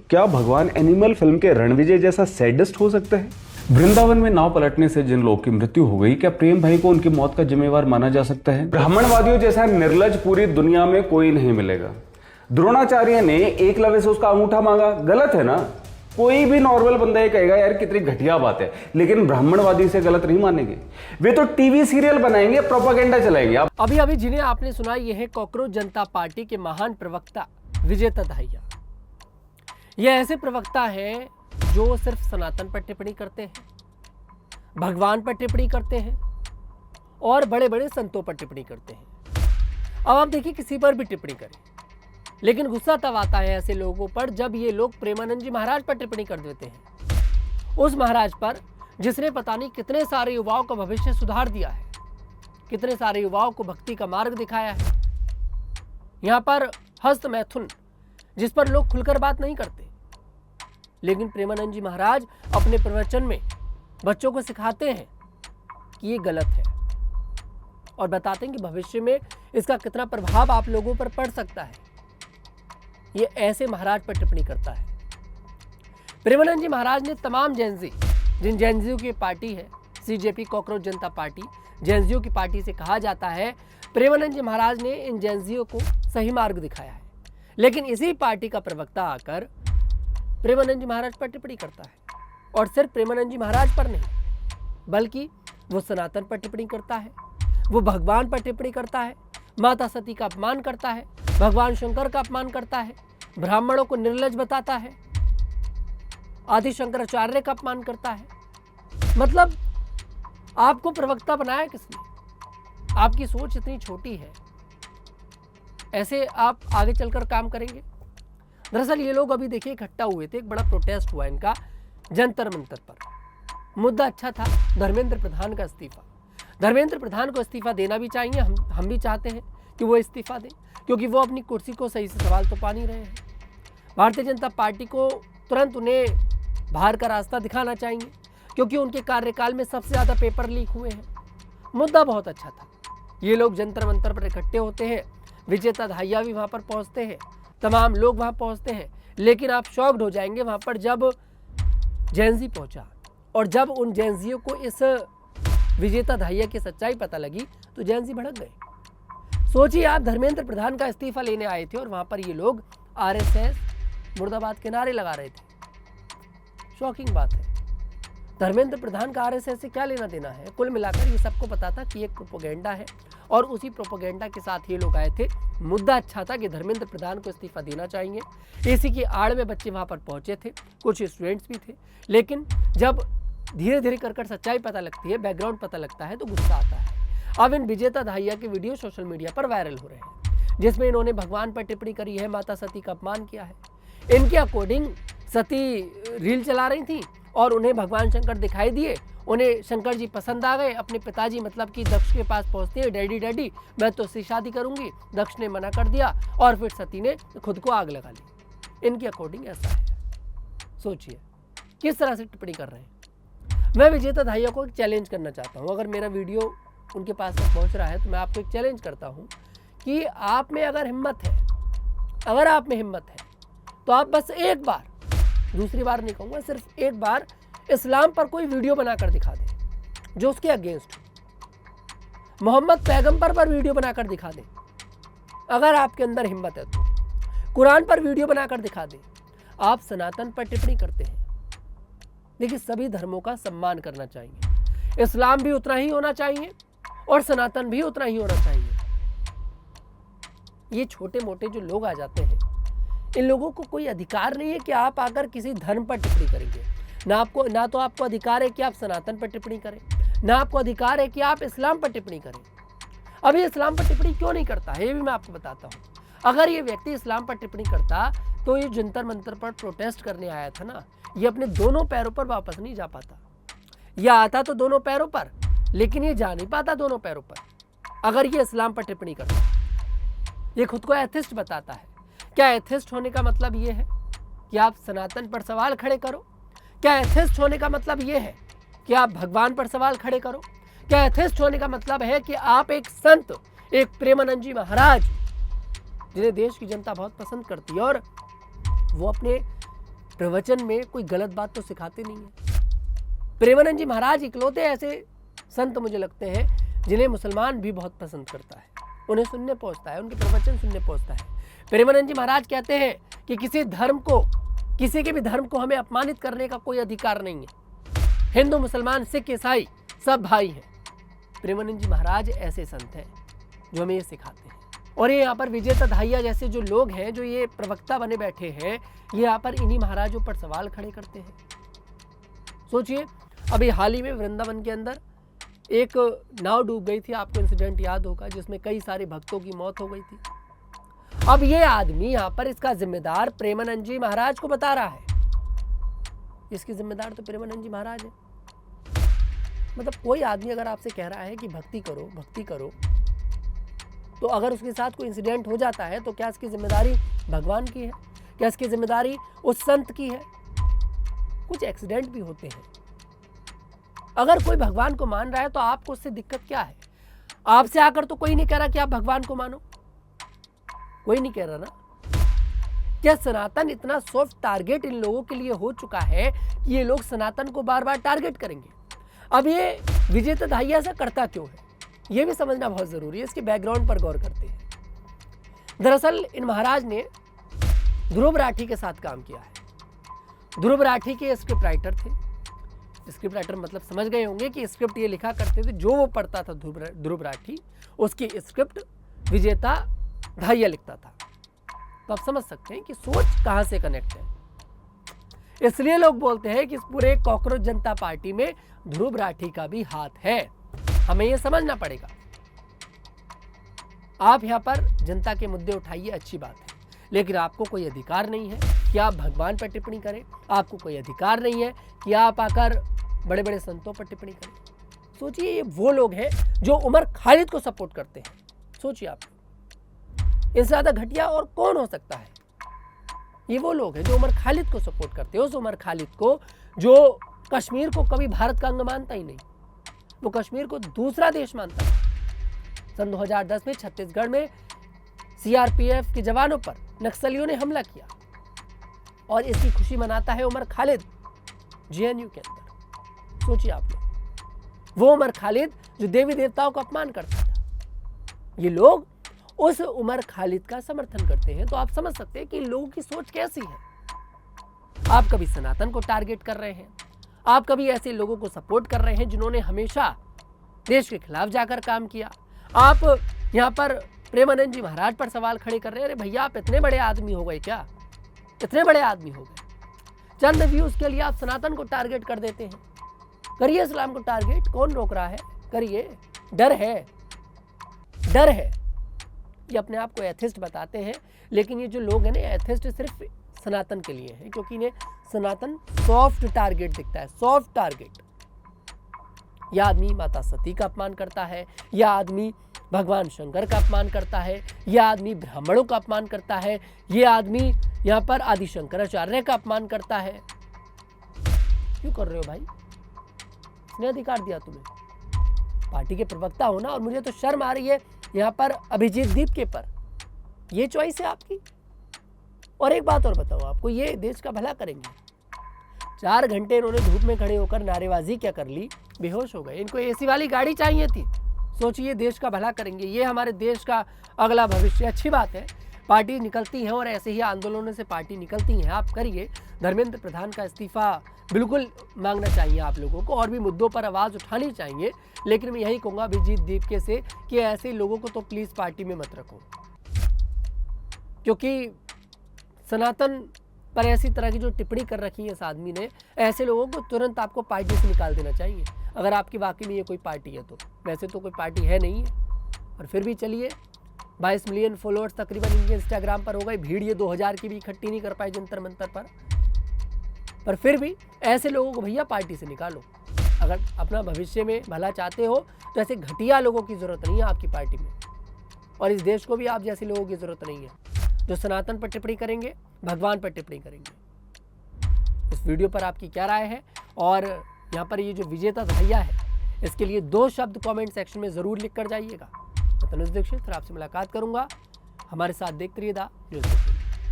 क्या भगवान animal film के रणविजय जैसा सैडिस्ट हो सकता है? वृंदावन में नाव पलटने से जिन लोगों की मृत्यु हो गई, क्या प्रेम भाई को उनकी मौत का जिम्मेवार माना जा सकता है? ब्राह्मणवादियों जैसा निर्लज पूरी दुनिया में कोई नहीं मिलेगा। द्रोणाचार्य ने एकलव्य से उसका अंगूठा मांगा, गलत है ना? कोई भी नॉर्मल बंदा ये कहेगा यार कितनी घटिया बात है, लेकिन ब्राह्मणवादी से गलत नहीं मानेंगे। वे तो टीवी सीरियल बनाएंगे, प्रोपेगेंडा चलाएंगे। अभी जिन्हें आपने सुना, ये है कॉकरोच जनता पार्टी के महान प्रवक्ता विजय तधाइया। ये ऐसे प्रवक्ता हैं जो सिर्फ सनातन पर टिप्पणी करते हैं, भगवान पर टिप्पणी करते हैं और बड़े बड़े संतों पर टिप्पणी करते हैं। अब आप देखिए, किसी पर भी टिप्पणी करें, लेकिन गुस्सा तब आता है ऐसे लोगों पर जब ये लोग प्रेमानंद जी महाराज पर टिप्पणी कर देते हैं। उस महाराज पर जिसने पता नहीं कितने सारे युवाओं का भविष्य सुधार दिया है, कितने सारे युवाओं को भक्ति का मार्ग दिखाया है। यहां पर हस्त मैथुन जिस पर लोग खुलकर बात नहीं करते, लेकिन प्रेमानंद जी महाराज अपने प्रवचन में बच्चों को सिखाते हैं कि ये गलत है और बताते हैं कि भविष्य में इसका कितना प्रभाव आप लोगों पर पड़ सकता है। ये ऐसे महाराज पर टिप्पणी करता है। प्रेमानंद जी महाराज ने तमाम जैनजी, जिन जैनजियों की पार्टी है सीजेपी कॉकरोच जनता पार्टी, जैनजियों की पार्टी से कहा जाता है, प्रेमानंद जी महाराज ने इन जैनजियों को सही मार्ग दिखाया है। लेकिन इसी पार्टी का प्रवक्ता आकर प्रेमानंद जी महाराज पर टिप्पणी करता है, और सिर्फ प्रेमानंद जी महाराज पर नहीं, बल्कि वो सनातन पर टिप्पणी करता है, वो भगवान पर टिप्पणी करता है, माता सती का अपमान करता है, भगवान शंकर का अपमान करता है, ब्राह्मणों को निर्लज बताता है, आदि शंकराचार्य का अपमान करता है। मतलब आपको प्रवक्ता बनाया किसने? आपकी सोच इतनी छोटी है, ऐसे आप आगे चलकर काम करेंगे? दरअसल ये लोग अभी देखिए इकट्ठा हुए थे, एक बड़ा प्रोटेस्ट हुआ इनका जंतर मंतर पर। मुद्दा अच्छा था, धर्मेंद्र प्रधान का इस्तीफा। धर्मेंद्र प्रधान को इस्तीफा देना भी चाहिए, हम भी चाहते हैं कि वो इस्तीफा दें, क्योंकि वो अपनी कुर्सी को सही से सवाल तो पा नहीं रहे हैं। भारतीय जनता पार्टी को तुरंत उन्हें बाहर का रास्ता दिखाना चाहिए, क्योंकि उनके कार्यकाल में सबसे ज़्यादा पेपर लीक हुए हैं। मुद्दा बहुत अच्छा था। ये लोग जंतर मंतर पर इकट्ठे होते हैं, विजय तधाइया भी वहाँ पर पहुँचते हैं, तमाम लोग वहाँ पहुँचते हैं, लेकिन आप शॉक्ड हो जाएंगे वहाँ पर जब जैनजी पहुँचा और जब उन जैनजियों को इस विजय तधाइया की सच्चाई पता लगी तो जैनजी भड़क गए। सोचिए आप, धर्मेंद्र प्रधान का इस्तीफा लेने आए थे और वहाँ पर ये लोग आरएसएस मुर्दाबाद के नारे लगा रहे थे। शॉकिंग बात है। धर्मेंद्र प्रधान का आरएसएस से क्या लेना देना है? कुल मिलाकर ये सबको पता था कि एक प्रोपेगेंडा है, और उसी प्रोपेगेंडा के साथ ये लोग आए थे। मुद्दा अच्छा था कि धर्मेंद्र प्रधान को इस्तीफा देना चाहिए। इसी की आड़ में बच्चे वहाँ पर पहुँचे थे, कुछ स्टूडेंट्स भी थे, लेकिन जब धीरे धीरे कर सच्चाई पता लगती है, बैकग्राउंड पता लगता है, तो गुस्सा आता है। अब इन विजय तधाइया के वीडियो सोशल मीडिया पर वायरल हो रहे हैं, जिसमें इन्होंने भगवान पर टिप्पणी करी है, माता सती का अपमान किया है। इनके अकॉर्डिंग सती रील चला रही थी और उन्हें भगवान शंकर दिखाई दिए, उन्हें शंकर जी पसंद आ गए। अपने पिताजी मतलब कि दक्ष के पास पहुंचते हैं, डैडी डैडी मैं तो उससे शादी करूंगी। दक्ष ने मना कर दिया और फिर सती ने खुद को आग लगा ली। इनके अकॉर्डिंग ऐसा है। सोचिए किस तरह से टिप्पणी कर रहे हैं। मैं विजय तधाइया को एक चैलेंज करना चाहता हूँ। अगर मेरा वीडियो उनके पास तक पहुँच रहा है तो मैं आपको एक चैलेंज करता हूँ कि आप में अगर हिम्मत है, अगर आप में हिम्मत है, तो आप बस एक बार, दूसरी बार नहीं कहूँगा, सिर्फ एक बार इस्लाम पर कोई वीडियो बनाकर दिखा दें जो उसके अगेंस्ट हो। मोहम्मद पैगंबर पर वीडियो बनाकर दिखा दें, अगर आपके अंदर हिम्मत है तो। कुरान पर वीडियो बनाकर दिखा दें। आप सनातन पर टिप्पणी करते हैं। देखिए, सभी धर्मों का सम्मान करना चाहिए। इस्लाम भी उतना ही होना चाहिए और सनातन भी उतना ही होना चाहिए। ये छोटे मोटे जो लोग आ जाते हैं, इन लोगों को कोई अधिकार नहीं है कि आप आकर किसी धर्म पर टिप्पणी करेंगे। ना तो आपको अधिकार है कि आप सनातन पर टिप्पणी करें, ना आपको अधिकार है कि आप इस्लाम पर टिप्पणी करें। अब ये इस्लाम पर टिप्पणी क्यों नहीं करता है, ये भी मैं आपको बताता हूँ। अगर ये व्यक्ति इस्लाम पर टिप्पणी करता तो ये जंतर मंतर पर प्रोटेस्ट करने आया था ना, ये अपने दोनों पैरों पर वापस नहीं जा पाता। यह आता तो दोनों पैरों पर, लेकिन ये जा नहीं पाता दोनों पैरों पर अगर ये इस्लाम पर टिप्पणी करता। ये खुद को एथिस्ट बताता है। क्या एथिस्ट होने का मतलब ये है कि आप सनातन पर सवाल खड़े करो? क्या एथिस्ट होने का मतलब ये है कि आप भगवान पर सवाल खड़े करो? क्या एथिस्ट होने का मतलब है कि आप एक संत, एक प्रेमानंद जी महाराज, जिन्हें देश की जनता बहुत पसंद करती है और वो अपने प्रवचन में कोई गलत बात तो सिखाते नहीं है। प्रेमानंद जी महाराज इकलौते ऐसे संत मुझे लगते हैं जिन्हें मुसलमान भी बहुत पसंद करता है, उन्हें सुनने पहुंचता है, उनके प्रवचन सुनने पहुंचता है। प्रेमानंद जी महाराज कहते हैं कि किसी के भी धर्म को हमें अपमानित करने का कोई अधिकार नहीं है। हिंदू, मुसलमान, सिख, ईसाई सब भाई हैं। प्रेमानंद जी महाराज ऐसे संत हैं जो हमें ये सिखाते हैं। और ये यहाँ पर विजय तधाइया जैसे जो लोग हैं, जो ये प्रवक्ता बने बैठे हैं, ये यहाँ पर इन्हीं महाराजों पर सवाल खड़े करते हैं। सोचिए, अभी हाल ही में वृंदावन के अंदर एक नाव डूब गई थी, आपको इंसिडेंट याद होगा, जिसमें कई सारे भक्तों की मौत हो गई थी। अब ये आदमी यहाँ पर इसका जिम्मेदार प्रेमानंद जी महाराज को बता रहा है। इसके जिम्मेदार तो प्रेमानंद जी महाराज है। मतलब कोई आदमी अगर आपसे कह रहा है कि भक्ति करो, तो अगर उसके साथ कोई इंसिडेंट हो जाता है तो क्या इसकी जिम्मेदारी भगवान की है? क्या इसकी जिम्मेदारी उस संत की है? कुछ एक्सीडेंट भी होते हैं। अगर कोई भगवान को मान रहा है तो आपको उससे दिक्कत क्या है? आपसे आकर तो कोई नहीं कह रहा कि आप भगवान को मानो, कोई नहीं कह रहा ना। क्या सनातन इतना सॉफ्ट टारगेट इन लोगों के लिए हो चुका है कि ये लोग सनातन को बार बार टारगेट करेंगे? अब ये विजय तधाइया ऐसा करता क्यों है, ये भी समझना बहुत जरूरी है। इसके बैकग्राउंड पर गौर करते हैं। दरअसल इन महाराज ने ध्रुव राठी के साथ काम किया है। ध्रुव राठी के स्क्रिप्ट राइटर थे। स्क्रिप्ट राइटर मतलब समझ गए होंगे कि स्क्रिप्ट ये लिखा करते थे, जो वो पढ़ता था ध्रुव राठी, उसकी स्क्रिप्ट विजेता धाइया लिखता था। तो आप समझ सकते हैं कि सोच कहां से कनेक्ट है। इसलिए लोग बोलते हैं कि इस पूरे कॉकरोच जनता पार्टी में ध्रुव राठी का भी हाथ है। हमें यह समझना पड़ेगा। आप यहां पर जनता के मुद्दे उठाइए, अच्छी बात है, लेकिन आपको कोई अधिकार नहीं है कि आप भगवान पर टिप्पणी करें। आपको कोई अधिकार नहीं है कि आप आकर बड़े बड़े संतों पर टिप्पणी करें। सोचिए, ये वो लोग हैं जो उमर खालिद को सपोर्ट करते हैं। सोचिए आप, इससे ज्यादा घटिया और कौन हो सकता है? ये वो लोग हैं जो उमर खालिद को सपोर्ट करते हैं। उस उमर खालिद को जो कश्मीर को कभी भारत का अंग मानता ही नहीं, वो कश्मीर को दूसरा देश मानता है। सन 2010 में छत्तीसगढ़ में सीआरपीएफ के जवानों पर नक्सलियों ने हमला किया और इसकी खुशी मनाता है उमर खालिद जेएनयू के अंदर। सोचिए आप लोग, वो उमर खालिद जो देवी देवताओं का अपमान करता था, ये लोग उस उमर खालिद का समर्थन करते हैं। तो आप समझ सकते हैं कि लोगों की सोच कैसी है। आप कभी सनातन को टारगेट कर रहे हैं, आप कभी ऐसे लोगों को सपोर्ट कर रहे हैं जिन्होंने हमेशा देश के खिलाफ जाकर काम किया। आप यहाँ पर प्रेमानंद जी महाराज पर सवाल खड़े कर रहे हैं। अरे भैया, आप इतने बड़े आदमी हो गए क्या? इतने बड़े आदमी हो गए? चंद व्यूज के लिए आप सनातन को टारगेट कर देते हैं। करिए इस्लाम को टारगेट, कौन रोक रहा है? करिए। डर है, डर है। ये अपने आप को एथिस्ट बताते हैं, लेकिन ये जो लोग हैं ना, एथिस्ट सिर्फ सनातन के लिए है, क्योंकि इन्हें सनातन सॉफ्ट टारगेट दिखता है। Soft target. यह आदमी माता सती का अपमान करता है, यह आदमी भगवान शंकर का अपमान करता है, यह आदमी ब्राह्मणों का अपमान करता है, यह आदमी यहाँ पर आदि शंकराचार्य का अपमान करता है। क्यों कर रहे हो भाई? इसने अधिकार दिया तुम्हें, पार्टी के प्रवक्ता हो ना। और मुझे तो शर्म आ रही है यहाँ पर अभिजीत दीप के पर। ये चॉइस है आपकी। और एक बात और बताओ आपको, ये देश का भला करेंगे? 4 घंटे इन्होंने धूप में खड़े होकर नारेबाजी क्या कर ली, बेहोश हो गए। इनको एसी वाली गाड़ी चाहिए थी। सोचिए, देश का भला करेंगे, ये हमारे देश का अगला भविष्य। अच्छी बात है, पार्टी निकलती है और ऐसे ही आंदोलनों से पार्टी निकलती हैं। आप करिए। धर्मेंद्र प्रधान का इस्तीफा बिल्कुल मांगना चाहिए आप लोगों को, और भी मुद्दों पर आवाज़ उठानी चाहिए। लेकिन मैं यही कहूँगा अभिजीत दीपके से कि ऐसे लोगों को तो प्लीज़ पार्टी में मत रखो, क्योंकि सनातन पर ऐसी तरह की जो टिप्पणी कर रखी है इस आदमी ने, ऐसे लोगों को तुरंत आपको पार्टी से निकाल देना चाहिए, अगर आपकी वाकई में ये कोई पार्टी है तो। वैसे तो कोई पार्टी है नहीं है, और फिर भी चलिए, 22 मिलियन फॉलोअर्स तकरीबन इनके इंस्टाग्राम पर हो गए। भीड़ ये 2000 की भी इकट्ठी नहीं कर पाए जंतर मंतर पर फिर भी ऐसे लोगों को भैया पार्टी से निकालो। अगर अपना भविष्य में भला चाहते हो तो ऐसे घटिया लोगों की ज़रूरत नहीं है आपकी पार्टी में, और इस देश को भी आप जैसे लोगों की ज़रूरत नहीं है जो सनातन पर टिप्पणी करेंगे, भगवान पर टिप्पणी करेंगे। इस वीडियो पर आपकी क्या राय है? और यहाँ पर ये जो विजय तधाइया है, इसके लिए 2 शब्द कमेंट सेक्शन में ज़रूर लिख कर जाइएगा। मैं तनुज दीक्षित फिर आपसे मुलाकात करूँगा। हमारे साथ देखते रहिए द न्यूज़।